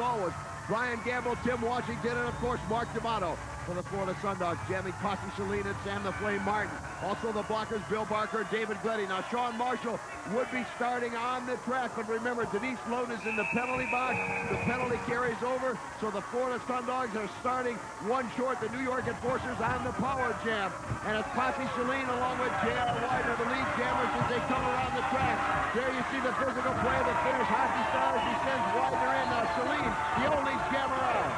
goal was Brian Gamble, Tim Washington, and of course Mark D'Amato for the Florida Sundogs, jamming Posse Saline and Sam the Flame Martin. Also the blockers, Bill Barker, David Gleddy. Now Sean Marshall would be starting on the track, but remember, Denise Loden is in the penalty box. The penalty carries over, so the Florida Sundogs are starting one short. The New York Enforcers on the power jam. And it's Posse Saline along with J.R. Widener, the lead jammers, as they come around the track. There you see the physical play of the Finnish hockey stars. He sends Widener in. Now Saline, the only jammer out.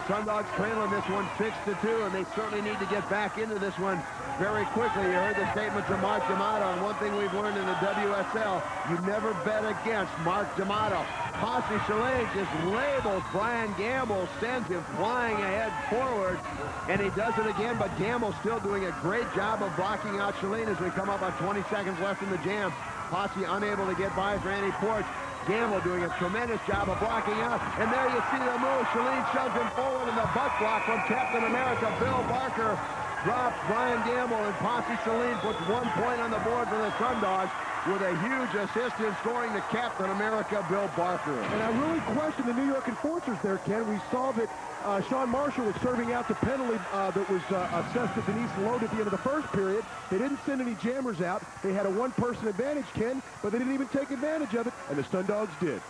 Sundogs trailing this one 6-2, and they certainly need to get back into this one very quickly. You heard the statements of Mark D'Amato, and one thing we've learned in the WSL, you never bet against Mark D'Amato. Posse Saline just labels Brian Gamble, sends him flying ahead forward, and he does it again, but Gamble's still doing a great job of blocking out Saline as we come up on 20 seconds left in the jam. Posse unable to get by Randy Porch. Gamble doing a tremendous job of blocking out. And there you see the move. Saline shoves him forward in the butt block from Captain America. Bill Barker drops Brian Gamble, and Posse Saline puts 1 point on the board for the Sundogs with a huge assist in scoring to Captain America, Bill Barker. And I really question the New York Enforcers there, Ken. We saw that Sean Marshall was serving out the penalty that was assessed to Denise Loden at the end of the first period. They didn't send any jammers out. They had a one-person advantage, Ken, but they didn't even take advantage of it, and the Sundogs did.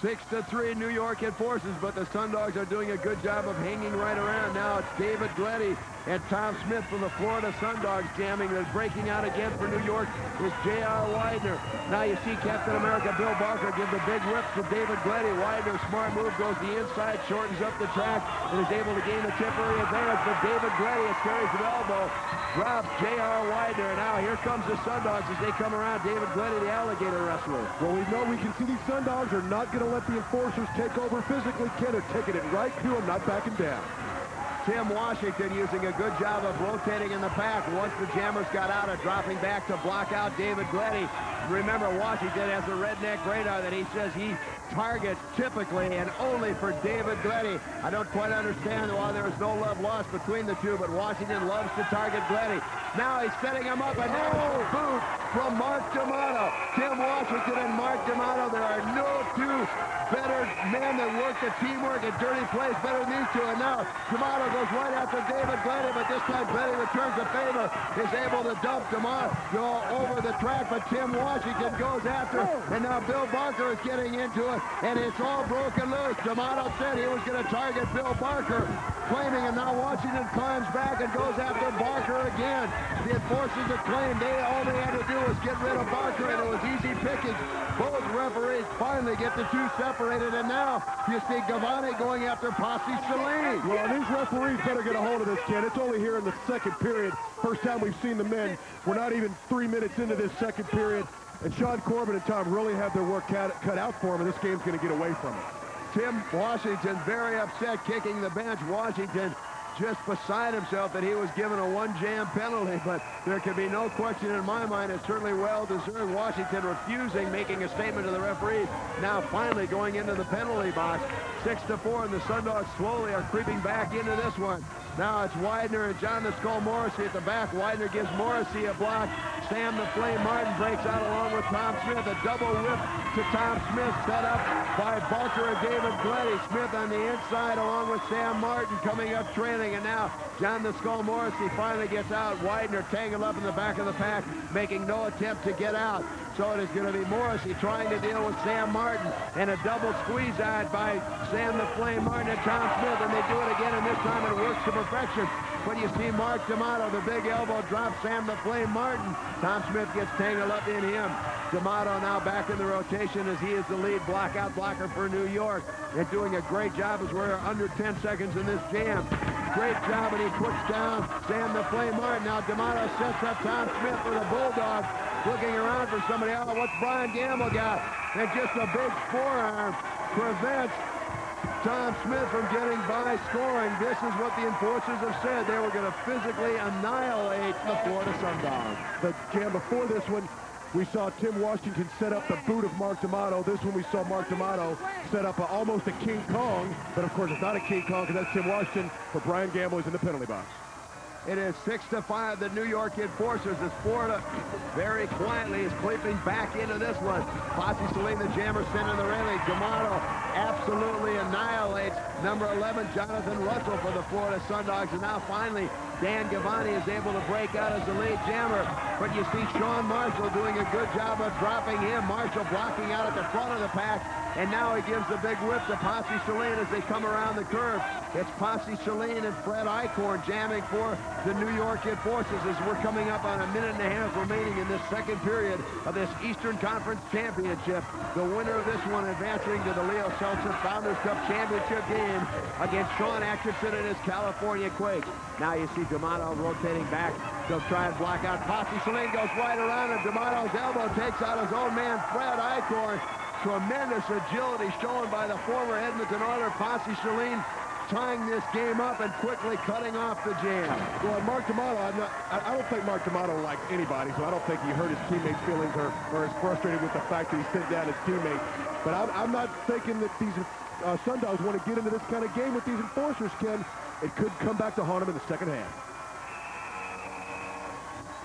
6-3 New York Enforcers, but the Sundogs are doing a good job of hanging right around. Now it's David Gleddy and Tom Smith from the Florida Sundogs jamming. They're breaking out again for New York is J.R. Widener. Now you see Captain America Bill Barker give the big whip to David Gleddy. Widener, smart move, goes the inside, shortens up the track, and is able to gain a temporary advantage. But David Gleddy, as carries the elbow, drops J.R. Widener. And now here comes the Sundogs as they come around. David Gleddy, the alligator wrestler. Well, we can see these Sundogs are not going to let the Enforcers take over physically. Ken are taking it right to them, not backing down. Tim Washington using a good job of rotating in the pack. Once the jammers got out, dropping back to block out David Gleddy. Remember, Washington has a redneck radar that he says he targets typically and only for David Gleddy. I don't quite understand why there is no love lost between the two, but Washington loves to target Gleddy. Now he's setting him up, and there's a boot from Mark D'Amato. Tim Washington and Mark D'Amato, there are no two better men that work the teamwork and dirty plays better than these two. And now D'Amato goes right after David Gleddy, but this time Gleddy returns the favor, is able to dump D'Amato go over the track, but Tim Washington goes after, and now Bill Barker is getting into it, and it's all broken loose. D'Amato said he was going to target Bill Barker, claiming, and now Washington climbs back and goes after Barker again. The Enforcers have claimed all they had to do was get rid of Barker, and it was easy picking. Both referees finally get the two separated, and now you see Gavani going after Posse Saline. Well, these referees better get a hold of this, Ken. It's only here in the second period. First time we've seen the men. We're not even 3 minutes into this second period, and Sean Corbin and Tom really have their work cut out for them, and this game's going to get away from them. Tim Washington very upset, kicking the bench. Washington just beside himself that he was given a one-jam penalty, but there can be no question in my mind. It's certainly well-deserved. Washington refusing, making a statement to the referee, now finally going into the penalty box. 6-4, and the Sundogs slowly are creeping back into this one. Now it's Widener and John the Skull Morrissey at the back. Widener gives Morrissey a block. Sam the Flame Martin breaks out along with Tom Smith. A double whip to Tom Smith set up by Barker and David Gleddy. Smith on the inside along with Sam Martin coming up trailing. And now John the Skull Morrissey finally gets out. Widener tangled up in the back of the pack, making no attempt to get out. So it is going to be Morrissey trying to deal with Sam Martin, and a double squeeze out by Sam the Flame Martin and Tom Smith, and they do it again, and this time it works to perfection. But you see Mark D'Amato, the big elbow drops Sam the Flame Martin. Tom Smith gets tangled up in him. D'Amato now back in the rotation as he is the lead blockout blocker for New York. And doing a great job as we're under 10 seconds in this jam. Great job, and he puts down Sam the Flame Martin. Now D'Amato sets up Tom Smith for the Bulldog. Looking around for somebody else. What's Brian Gamble got? And just a big forearm prevents Tom Smith from getting by scoring. This is what the Enforcers have said. They were going to physically annihilate the Florida Sundogs. But, Cam, before this one, we saw Tim Washington set up the boot of Mark D'Amato. This one we saw Mark D'Amato set up almost a King Kong. But, of course, it's not a King Kong because that's Tim Washington. But Brian Gamble is in the penalty box. It is 6-5, the New York Enforcers, as Florida very quietly is creeping back into this one. Posse Saline, the jammer, sending the railing. D'Amato absolutely annihilates number 11, Jonathan Russell, for the Florida Sundogs. And now finally, Dan Gavani is able to break out as the lead jammer. But you see Sean Marshall doing a good job of dropping him. Marshall blocking out at the front of the pack. And now he gives the big whip to Posse Saline as they come around the curve. It's Posse Saline and Fred Eichhorn jamming for the New York Enforcers as we're coming up on a minute and a half remaining in this second period of this Eastern Conference Championship. The winner of this one advancing to the Leo Seltzer Founders Cup Championship game against Sean Atkinson and his California Quakes. Now you see D'Amato rotating back. They'll try and block out. Posse Saline goes right around, and D'Amato's elbow takes out his own man, Fred Eichhorn. Tremendous agility shown by the former Edmonton Oiler, Posse Saline, tying this game up and quickly cutting off the jam. Well, Mark D'Amato, I don't think Mark D'Amato likes anybody, so I don't think he hurt his teammates' feelings or is frustrated with the fact that he sent down his teammate. But I'm not thinking that these Sundogs want to get into this kind of game with these enforcers, Ken. It could come back to haunt them in the second half.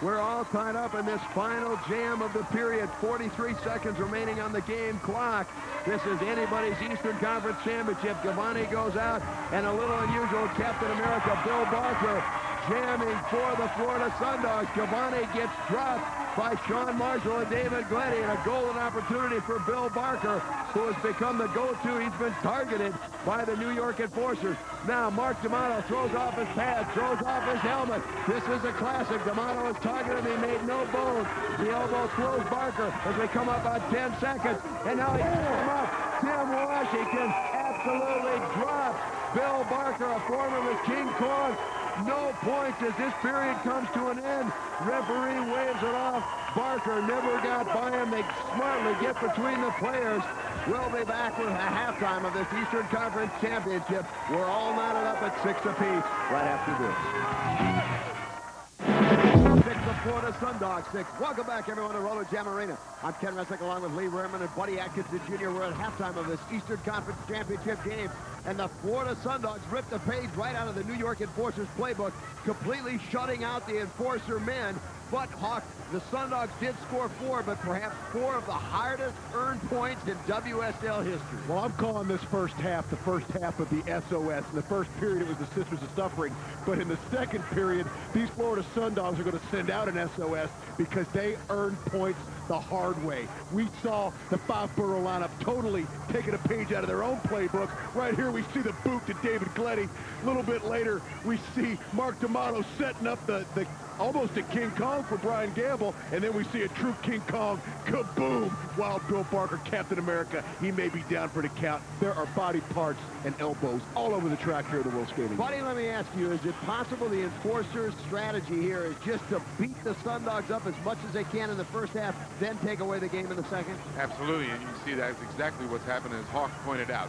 We're all tied up in this final jam of the period. 43 seconds remaining on the game clock. This is anybody's Eastern Conference Championship. Gavani goes out, and a little unusual, Captain America Bill Barker jamming for the Florida Sundogs. Gavani gets dropped by Sean Marshall and David Gleddy, and a golden opportunity for Bill Barker, who has become the go-to. He's been targeted by the New York Enforcers. Now Mark D'Amato throws off his pads, throws off his helmet. This is a classic. D'Amato is targeted. He made no bones. The elbow throws Barker as they come up on 10 seconds. And now he picks him up. Tim Washington absolutely drops Bill Barker, a former with King Kong. No points as this period comes to an end. Referee waves it off. Barker never got by him. They smartly get between the players. We'll be back with a halftime of this Eastern Conference Championship. We're all knotted up at 6 apiece right after this. 6 of Florida Sundogs 6. Welcome back, everyone, to Rollerjam Arena. I'm Ken Resick along with Lee Rehrman and Buddy Atkinson Jr. We're at halftime of this Eastern Conference Championship game. And the Florida Sundogs ripped the page right out of the New York Enforcers playbook, completely shutting out the Enforcer men. But, Hawk, the Sundogs did score 4, but perhaps 4 of the hardest earned points in WSL history. Well, I'm calling this first half the first half of the SOS. In the first period, it was the Sisters of Suffering. But in the second period, these Florida Sundogs are going to send out an SOS because they earned points the hard way. We saw the 5-borough lineup totally taking a page out of their own playbook. Right here, we see the boot to David Gleddy. A little bit later, we see Mark D'Amato setting up the almost a King Kong for Brian Gamble, and then we see a true King Kong kaboom while Bill Barker, Captain America, he may be down for the count. There are body parts and elbows all over the track here at the World Skating. Buddy, let me ask you, is it possible the Enforcers' strategy here is just to beat the Sundogs up as much as they can in the first half, then take away the game in the second? Absolutely, and you can see that's exactly what's happened, as Hawk pointed out.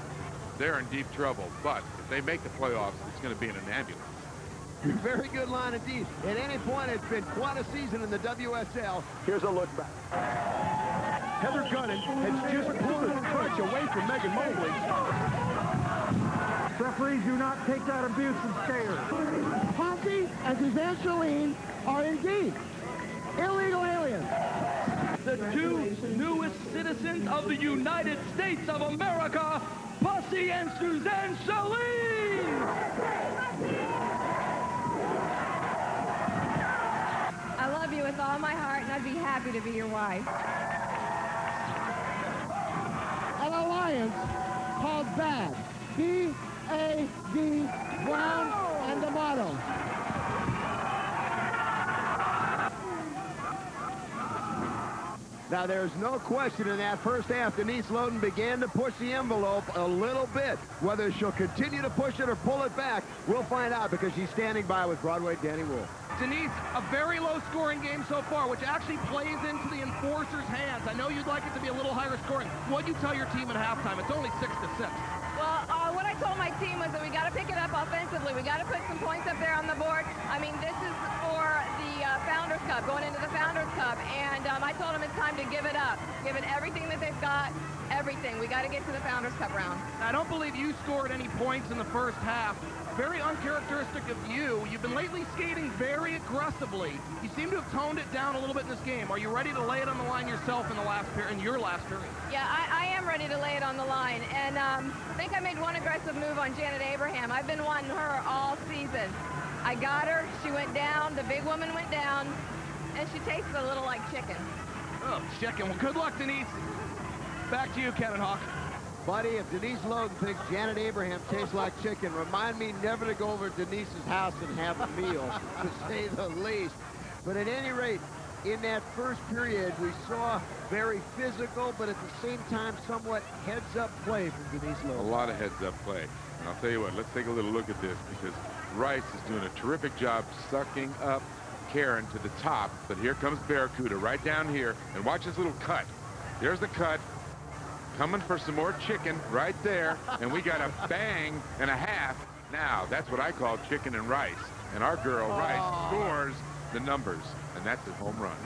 They're in deep trouble, but if they make the playoffs, it's going to be in an ambulance. Very good line indeed. At any point, it's been quite a season in the WSL. Here's a look back. Heather Gunnan has just pulled a crutch away from Megan Mobley. Referees do not take that abuse and stare. Posse and Evangeline are indeed illegal aliens. The 2 newest citizens of the United States of America, Posse and Suzanne Chalene. I love you with all my heart, and I'd be happy to be your wife. An alliance called BAD. B-A-D, Brown and D'Amato. Now, there's no question in that first half, Denise Loden began to push the envelope a little bit. Whether she'll continue to push it or pull it back, we'll find out because she's standing by with Broadway Danny Wolf. Denise, a very low-scoring game so far, which actually plays into the Enforcers' hands. I know you'd like it to be a little higher scoring. What'd you tell your team at halftime? It's only 6-6. Well, what I told my team was that we got to pick it up offensively. We got to put some points up there on the board. I mean, this is for the Founders Cup, going into the Founders Cup. And I told them it's time to give it up. Give it everything that they've got, everything. We got to get to the Founders Cup round. I don't believe you scored any points in the first half. Very uncharacteristic of you. You've been lately skating very aggressively. You seem to have toned it down a little bit in this game. Are you ready to lay it on the line yourself in the last period, in your last period? Yeah, I am ready to lay it on the line. And I think I made one aggressive move on Janet Abraham. I've been wanting her all season. I got her. She went down. The big woman went down. And she tasted a little like chicken. Oh, chicken. Well, good luck, Denise. Back to you, Kevin Hawk. Buddy, if Denise Loden thinks Janet Abraham tastes like chicken, remind me never to go over to Denise's house and have a meal, to say the least. But at any rate, in that first period, we saw very physical, but at the same time, somewhat heads-up play from Denise Loden. A lot of heads-up play. And I'll tell you what, let's take a little look at this, because Rice is doing a terrific job sucking up Karen to the top. But here comes Barracuda right down here, and watch this little cut. There's the cut. Coming for some more chicken right there, and we got a bang and a half. Now, that's what I call chicken and rice. And our girl, Rice, scores the numbers, and that's a home run.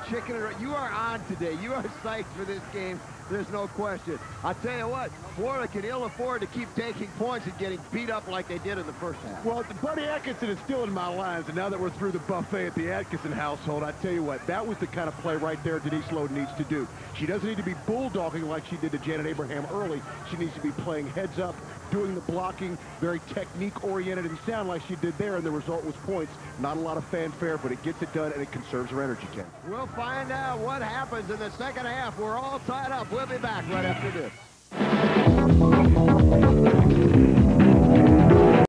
Chicken and rice. You are on today. You are psyched for this game. There's no question. I'll tell you what, Florida can ill afford to keep taking points and getting beat up like they did in the first half. Well, Buddy Atkinson is still in my lines, and now that we're through the buffet at the Atkinson household, I tell you what, that was the kind of play right there Denise Loden needs to do. She doesn't need to be bulldogging like she did to Janet Abraham early. She needs to be playing heads up, doing the blocking, very technique-oriented and sound like she did there, and the result was points. Not a lot of fanfare, but it gets it done, and it conserves her energy, Ken. We'll find out what happens in the second half. We're all tied up. We'll be back right after this.